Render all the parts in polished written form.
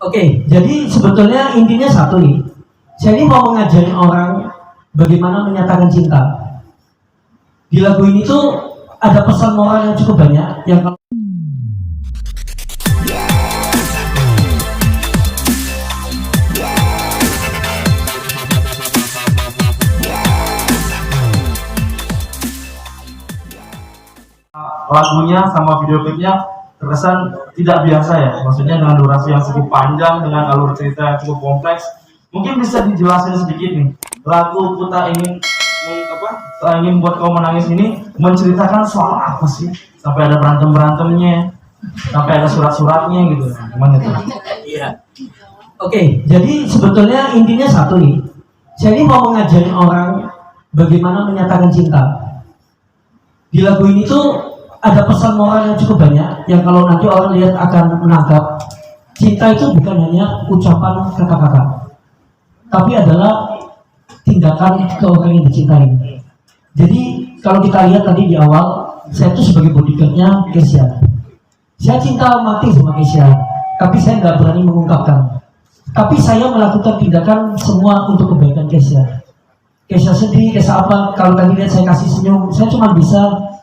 Oke, jadi sebetulnya intinya satu nih. Saya ini mau mengajarin orang bagaimana menyatakan cinta. Di lagu ini tuh ada pesan moral yang cukup banyak yang lagunya sama video klipnya terkesan tidak biasa ya, maksudnya dengan durasi yang cukup panjang, dengan alur cerita yang cukup kompleks. Mungkin bisa dijelasin sedikit nih, lagu Ku Tak Ingin Buat Kau Menangis ini menceritakan soal apa sih? Sampai ada berantem-berantemnya, sampai ada surat-suratnya gitu, gimana tuh? Iya. Oke, jadi sebetulnya intinya satu nih. Saya ini mau mengajarin orang bagaimana menyatakan cinta. Di lagu ini tuh ada pesan moral yang cukup banyak yang kalau nanti orang lihat akan menangkap. Cinta itu bukan hanya ucapan kata-kata, tapi adalah tindakan ke orang yang dicintai. Jadi kalau kita lihat tadi di awal, saya itu sebagai bodyguardnya Kesha. Saya cinta mati sama Kesha, tapi saya nggak berani mengungkapkan. Tapi saya melakukan tindakan semua untuk kebaikan Kesha. Kesha sedih, Kesha apa? Kalau tadi lihat saya kasih senyum, saya cuma bisa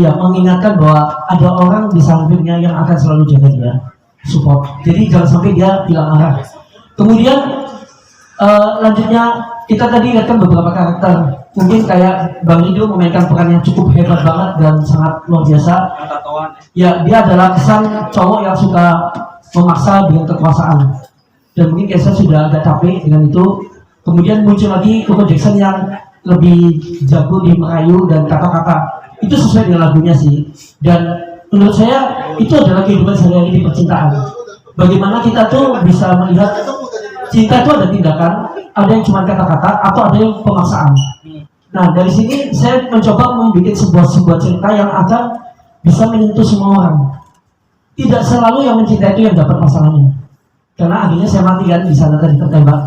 mengingatkan bahwa ada orang di sampingnya yang akan selalu jaga dia, support. Jadi jangan sampai dia hilang arah. Kemudian lanjutnya kita tadi lihat kan beberapa karakter. Mungkin kayak Bang Rido memainkan peran yang cukup hebat banget dan sangat luar biasa. Ya, dia adalah kesan cowok yang suka memaksa dengan kekuasaan. Dan mungkin Kesha sudah agak capek dengan itu. Kemudian muncul lagi Coco Jackson yang lebih jago di merayu dan kata-kata. Itu sesuai dengan lagunya sih. Dan menurut saya itu adalah kehidupan sehari-hari di percintaan. Bagaimana kita tuh bisa melihat cinta itu ada tindakan, ada yang cuma kata-kata, atau ada yang pemaksaan. Nah, dari sini saya mencoba membuat sebuah cerita yang akan bisa menyentuh semua orang. Tidak selalu yang mencintai itu yang dapat masalahnya. Karena akhirnya saya mati kan di sana tadi tertembak.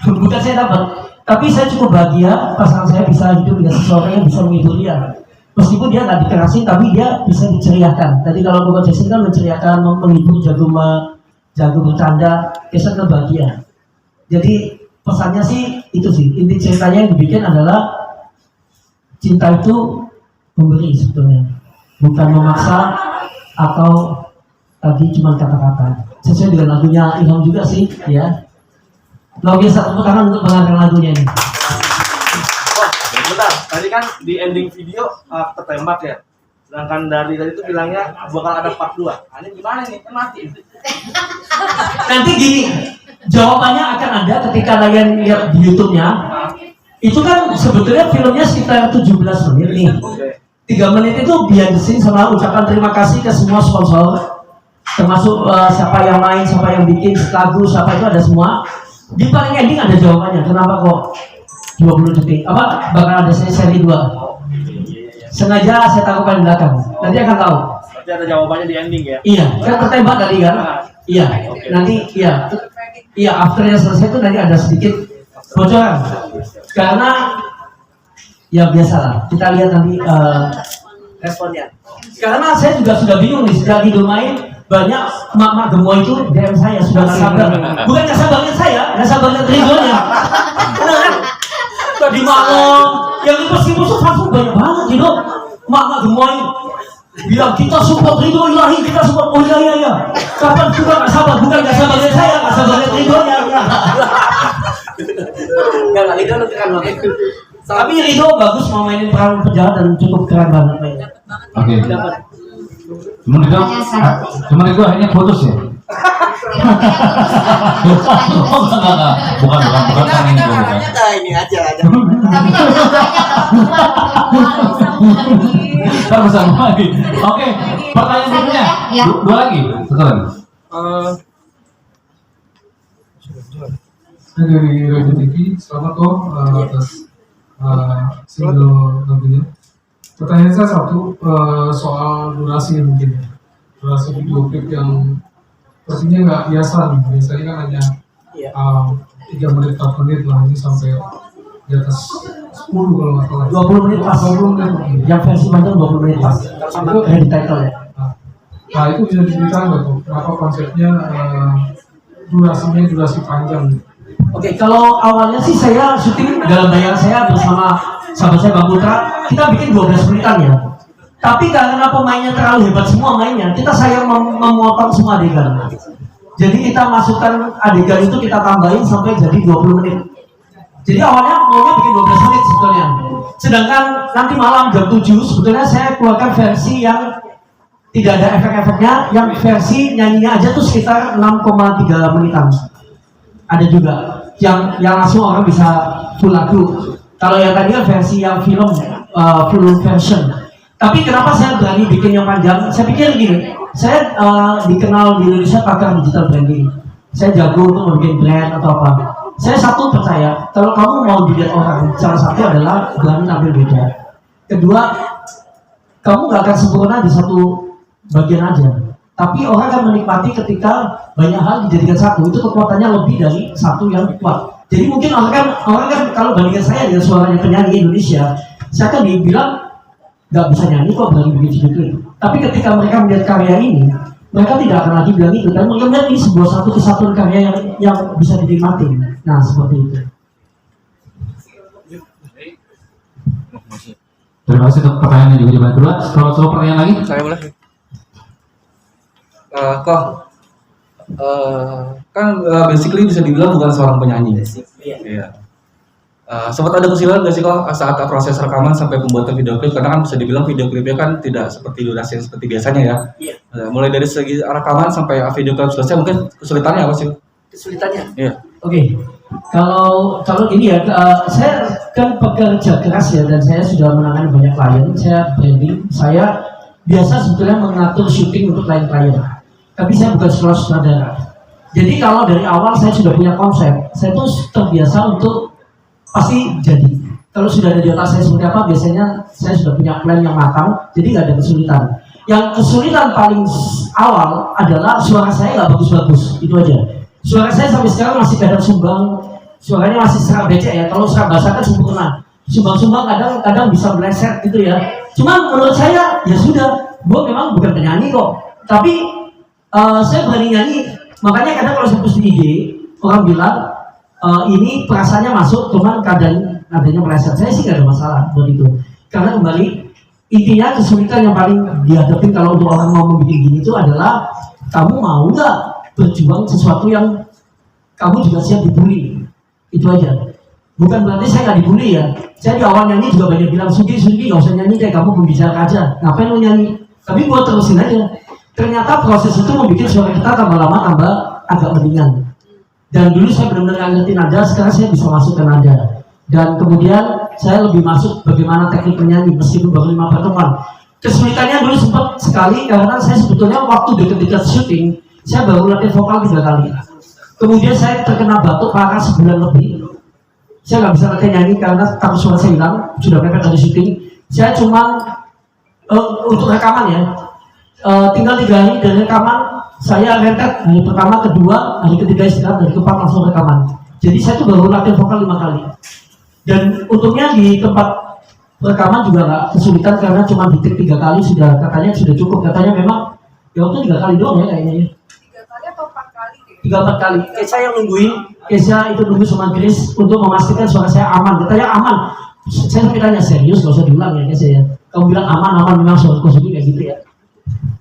Bukan saya dapat, tapi saya cukup bahagia pasangan saya bisa hidup dengan seseorang yang bisa menghibur dia. Meskipun dia nggak dikerasin, tapi dia bisa diceriakan. Tadi kalau Coco Jackson kan menceriakan, menghibur, jago bercanda, Kesha kan bahagia. Jadi pesannya sih itu sih, inti ceritanya yang dibikin adalah cinta itu memberi sebetulnya, bukan memaksa atau tadi cuma kata-kata. Sesuai dengan lagunya Ilham juga sih, ya. Luar biasa, tepuk tangan untuk mengangkat lagunya ini. Bentar, tadi kan di ending video ketembak ya. Sedangkan dari tadi itu bilangnya bakal ada part 2. Ini gimana nih? Kan mati. Nanti gini, jawabannya akan ada ketika kalian lihat di YouTube-nya. Itu kan sebetulnya filmnya sekitar 17 menit nih. 3 menit itu behind the scene sama ucapan terima kasih ke semua sponsor. Termasuk siapa yang main, siapa yang bikin lagu, siapa itu ada semua. Di paling ending ada jawabannya, kenapa kok 20 detik? Apa bakal ada seri 2? Sengaja saya taruhkan di belakang, nanti akan tahu. Berarti ada jawabannya di ending ya? Iya, kan tertembak tadi kan? Iya, nanti iya afternya selesai itu nanti ada sedikit bocoran. Karena ya biasalah, kita lihat nanti responnya. Karena saya juga sudah bingung nih, sejak Rido main banyak mak-mak gemoy itu DM saya sudah nggak sabar. Bukan nggak sabar lihat saya, nggak sabar lihat Ridonya. Benar? Tadi malam yang dipersimus langsung banyak banget gitu. Mak-mak gemoy bilang kita support Rido Ilahi, kita support oh iya. Kapan juga nggak sabar, bukan nggak sabar lihat saya, nggak sabar lihat Ridonya. Nggak Rido lu keren banget. Tapi Rido bagus mau mainin peran penjahat dan cukup keren banget mainnya. Oke. Cuman itu akhirnya putus ya? Bukan ini bukan. Ini aja. Kita bersama lagi. Oke, pertanyaan berikutnya. Dua lagi, satu lagi. Saya dari Radio TV, selamat kok atas single lagunya. Pertanyaan saya satu soal durasi mungkin ya. Durasi video klip yang pastinya nggak biasa nih. Biasanya kan hanya 3 menit 4 menit lah, ini sampai di atas 10 kalau nggak salah. 20 menit pas. 20 menit. Yang versi panjang 20 menit pas. Sama kayak di title ya. Nah itu bisa diceritakan nggak tuh? Kenapa konsepnya durasinya durasi panjang? Oke, kalau awalnya sih saya syuting dalam bayangan saya bersama sahabat saya Bang Putra, kita bikin 12 menitan ya. Tapi karena pemainnya terlalu hebat semua mainnya, kita sayang memotong semua adegan. Jadi kita masukkan adegan itu kita tambahin sampai jadi 20 menit. Jadi awalnya maunya bikin 12 menit sebetulnya. Sedangkan nanti malam jam 7 sebetulnya saya keluarkan versi yang tidak ada efek-efeknya, yang versi nyanyinya aja tuh sekitar 6,3 menitan. Ada juga yang langsung orang bisa full lagu. Kalau yang tadi kan versi yang film full version. Tapi kenapa saya berani bikin yang panjang? Saya pikir gini, saya dikenal di Indonesia pakar digital branding. Saya jago untuk membuat brand atau apa. Saya satu percaya, kalau kamu mau dilihat orang, salah satu adalah berani tampil beda. Kedua, kamu gak akan sempurna di satu bagian aja. Tapi orang akan menikmati ketika banyak hal dijadikan satu. Itu kekuatannya lebih dari satu yang kuat. Jadi mungkin orang kan kalau bandingkan saya dengan suaranya penyanyi Indonesia, saya kan dibilang nggak bisa nyanyi kok berani bikin video klip. Tapi ketika mereka melihat karya ini, mereka tidak akan lagi bilang itu. Dan mereka melihat ini sebuah satu kesatuan karya yang bisa dinikmati. Nah seperti itu. Terima kasih untuk pertanyaan yang juga jawaban kedua. Kalau pertanyaan lagi? Saya boleh. Basically bisa dibilang bukan seorang penyanyi. Iya. Sempat ada kesulitan nggak sih kok saat proses rekaman sampai pembuatan video klip? Karena kan bisa dibilang video klipnya kan tidak seperti durasi yang seperti biasanya ya. Iya. Mulai dari segi rekaman sampai video klip selesai, mungkin kesulitannya apa sih? Kesulitannya? Iya. Oke. Kalau ini ya, saya kan pekerja keras ya, dan saya sudah menangani banyak klien. Saya branding, saya biasa sebetulnya mengatur syuting untuk klien-klien. Tapi saya bukan sutradara. Jadi kalau dari awal saya sudah punya konsep, saya tuh terbiasa untuk pasti jadi. Kalau sudah ada di otak saya seperti apa, biasanya saya sudah punya plan yang matang, jadi nggak ada kesulitan. Yang kesulitan paling awal adalah suara saya nggak bagus-bagus, itu aja. Suara saya sampai sekarang masih kadang sumbang, suaranya masih serak becek ya. Kalau serak basah kan sempurna, sumbang-sumbang kadang bisa meleset gitu ya. Cuma menurut saya ya sudah, gue memang bukan penyanyi kok, tapi saya berani nyanyi. Makanya kadang kalau saya post di IG, orang bilang ini perasaannya masuk, cuman kadang adanya meleset. Saya sih gak ada masalah buat itu. Karena kembali, intinya kesulitan yang paling dihadapi kalau untuk orang mau membuat gini itu adalah kamu mau nggak berjuang sesuatu yang kamu juga siap dibully. Itu aja. Bukan berarti saya nggak dibully ya. Saya di awal nyanyi juga banyak bilang, Sugi nggak usah nyanyi deh, kamu pembicara aja. Ngapain lu nyanyi? Tapi buat terusin aja. Ternyata proses itu membuat suara kita tambah lama tambah agak mendingan. Dan dulu saya benar-benar ngerti nada, sekarang saya bisa masuk ke nada. Dan kemudian saya lebih masuk bagaimana teknik menyanyi meskipun baru 5 pertemuan. Kesulitannya dulu sempat sekali karena saya sebetulnya waktu dekat-dekat syuting, saya baru latihan vokal 3 kali. Kemudian saya terkena batuk parah sebulan lebih. Saya nggak bisa latihan nyanyi karena takut suara saya hilang, sudah mepet dari syuting. Saya cuma untuk rekaman ya, tinggal 3 hari dari rekaman, saya rentet hari pertama, kedua, hari ketiga istirahat, hari keempat langsung rekaman. Jadi saya tuh baru latihan vokal 5 kali. Dan untungnya di tempat rekaman juga nggak kesulitan karena cuma di take 3 kali katanya sudah cukup. Katanya memang ya waktu 3 kali doang ya kayaknya ya. 3 kali atau 4 kali? 3-4 kali. Kesha yang nungguin, Kesha itu nunggu sama Grace untuk memastikan suara saya aman. Katanya aman. Saya sampai tanya serius, nggak usah diulang ya Kesha ya. Kamu bilang aman memang suara Kosugi kayak gitu ya.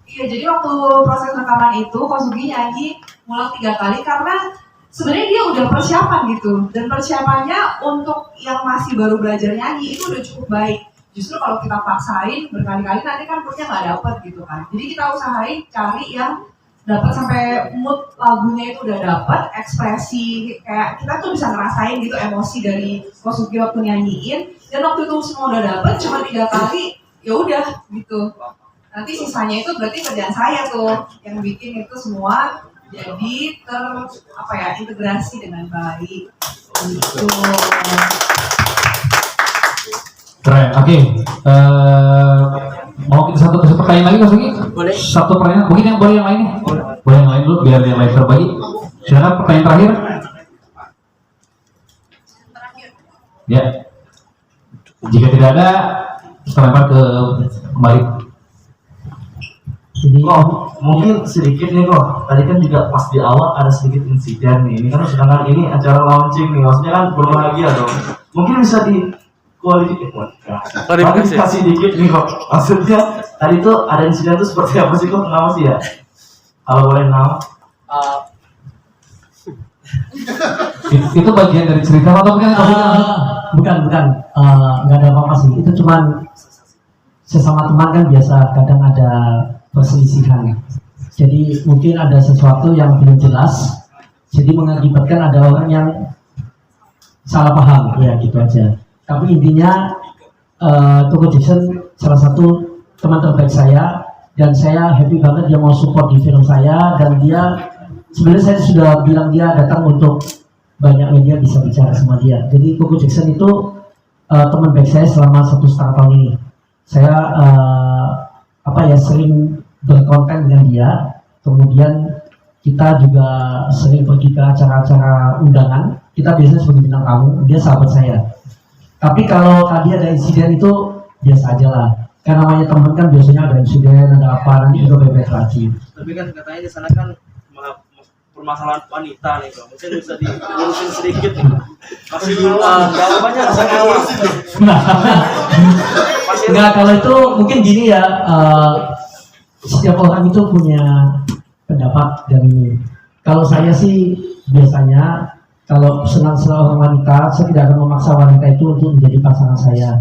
Iya, jadi waktu proses rekaman itu Kosugi nyanyi ngulang 3 kali karena sebenarnya dia udah persiapan gitu, dan persiapannya untuk yang masih baru belajar nyanyi itu udah cukup baik. Justru kalau kita paksain berkali-kali nanti kan moodnya nggak dapet gitu kan. Jadi kita usahain cari yang dapat sampai mood lagunya itu udah dapet, ekspresi kayak kita tuh bisa ngerasain gitu emosi dari Kosugi waktu nyanyiin. Dan waktu itu semua udah dapet, cuma 3 kali ya udah gitu. Nanti sisanya itu berarti kerjaan saya tuh yang bikin itu semua jadi integrasi dengan baik gitu. Keren, oke. Mau kita satu pertanyaan lagi Mas Ugi? Boleh. Satu pertanyaan, mungkin yang boleh yang lain? Boleh yang lain dulu, biar yang lain terbagi. Silakan pertanyaan terakhir. Ya. Jika tidak ada, kita lempar ke kembali. Jadi Mungkin sedikit nih kok. Tadi kan juga pas di awal ada sedikit insiden nih. Ini kan sedangkan ini acara launching nih, maksudnya kan berbahagia dong. Mungkin bisa di klarifikasi dikit nih kok. Maksudnya tadi tuh ada insiden tuh seperti apa sih kok? Kenapa sih ya? Kalau boleh tahu. Itu bagian dari cerita atau mungkin bukan nggak ada apa-apa sih. Itu cuman sesama teman kan biasa kadang ada perselisihan. Jadi mungkin ada sesuatu yang belum jelas, jadi mengakibatkan ada orang yang salah paham, ya gitu aja. Tapi intinya Toko Jackson salah satu teman terbaik saya, dan saya happy banget dia mau support di film saya, dan dia sebenarnya saya sudah bilang dia datang untuk banyak media bisa bicara sama dia. Jadi Toko Jackson itu teman baik saya selama 1,5 tahun ini. Saya sering berkonten dengan dia, kemudian kita juga sering pergi ke acara-acara undangan. Kita biasanya sebagai bintang tamu, dia sahabat saya. Tapi kalau tadi ada insiden itu biasa aja lah, karena namanya teman kan biasanya ada insiden, ada apa, nanti juga baik-baik lagi. Tapi kan katanya di sana kan permasalahan wanita nih kok, mungkin bisa dilurusin sedikit nih. Masih jawabannya nggak salah. Enggak, kalau itu mungkin gini ya, setiap orang itu punya pendapat dan ini. Kalau saya sih biasanya kalau senang seorang wanita, saya tidak akan memaksa wanita itu untuk menjadi pasangan saya.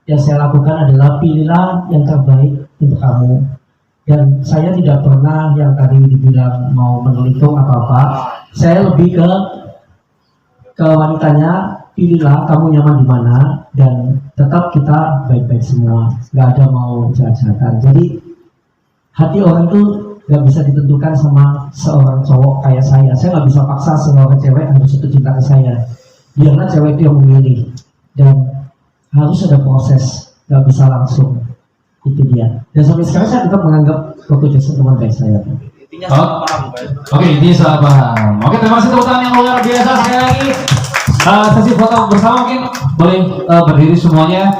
Yang saya lakukan adalah pilihlah yang terbaik untuk kamu. Dan saya tidak pernah yang tadi dibilang mau menelitung apa-apa. Saya lebih ke wanitanya, pilihlah kamu nyaman di mana dan tetap kita baik-baik semua. Gak ada mau jahat-jahatan. Jadi hati orang itu gak bisa ditentukan sama seorang cowok kayak saya. Saya gak bisa paksa seorang cewek harus jatuh cinta ke saya. Biarlah cewek itu yang memilih. Dan harus ada proses, gak bisa langsung. Itu dia. Dan sampai sekarang saya tetap menganggap Toko Jackson teman baik saya. Intinya salah paham kan? Oke, intinya salah paham. Oke, terima kasih tepuk tangan yang luar biasa sekali lagi. Sesi foto bersama mungkin boleh berdiri semuanya.